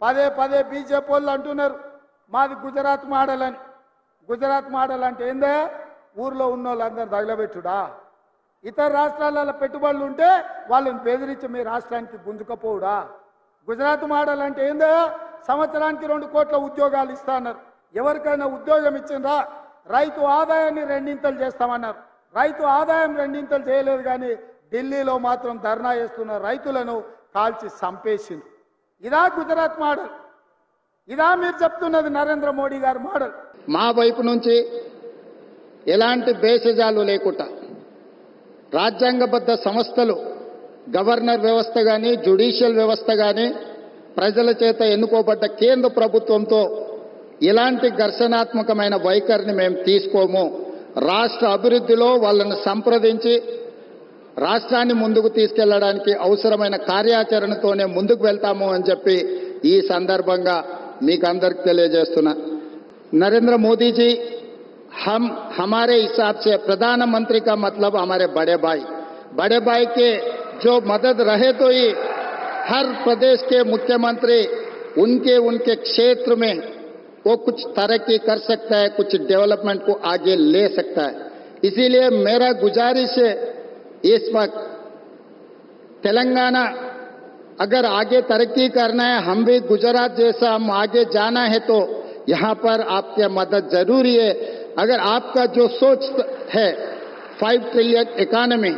పదే పదే బీజేపీ వాళ్ళు అంటున్నారు మాది గుజరాత్ మోడల్ అని. గుజరాత్ మోడల్ అంటే ఏందే? ఊర్లో ఉన్న వాళ్ళందరూ తగలబెట్టుడా? ఇతర రాష్ట్రాలలో పెట్టుబడులు ఉంటే వాళ్ళని బెదిరించి మీ రాష్ట్రానికి గుంజుకపోవుడా? గుజరాత్ మోడల్ అంటే ఏందో? సంవత్సరానికి 2 కోట్ల ఉద్యోగాలు ఇస్తాన్నారు. ఎవరికైనా ఉద్యోగం ఇచ్చిందా? రైతు ఆదాయాన్ని రెండింతలు చేస్తామన్నారు. రైతు ఆదాయం రెండింతలు చేయలేదు, కానీ ఢిల్లీలో మాత్రం ధర్నా చేస్తున్న రైతులను కాల్చి చంపేసింది. ఇదా గుజరాత్ మోడల్? ఇదా మీరు చెప్తున్నది నరేంద్ర మోడీ గారి మోడల్? మా వైపు నుంచి ఎలాంటి భేషజాలు లేకుండా రాజ్యాంగబద్ధ సంస్థలు, గవర్నర్ వ్యవస్థ కానీ, జ్యుడిషియల్ వ్యవస్థ కానీ, ప్రజల చేత ఎన్నుకోబడ్డ కేంద్ర ప్రభుత్వంతో ఇలాంటి ఘర్షణాత్మకమైన వైఖరిని మేము తీసుకోము. రాష్ట్ర అభివృద్ధిలో వాళ్ళను సంప్రదించి రాష్ట్రాన్ని ముందుకు తీసుకెళ్లడానికి అవసరమైన కార్యాచరణతోనే ముందుకు వెళ్తాము అని చెప్పి ఈ సందర్భంగా మీకు అందరికి తెలియజేస్తున్నా. नरेंद्र मोदी जी हमारे हिसाब से प्रधानमंत्री का मतलब हमारे बड़े भाई के जो मदद रहे तो ही हर प्रदेश के मुख्यमंत्री उनके क्षेत्र में वो कुछ तरक्की कर सकता है, कुछ डेवलपमेंट को आगे ले सकता है. इसीलिए मेरा गुजारिश है, इस वक्त तेलंगाना अगर आगे तरक्की करना है, हम भी गुजरात जैसा हम आगे जाना है, तो यहाँ पर आपकी मदद जरूरी है. अगर आपका जो सोच है 5 ट्रिलियन इकोनॉमी,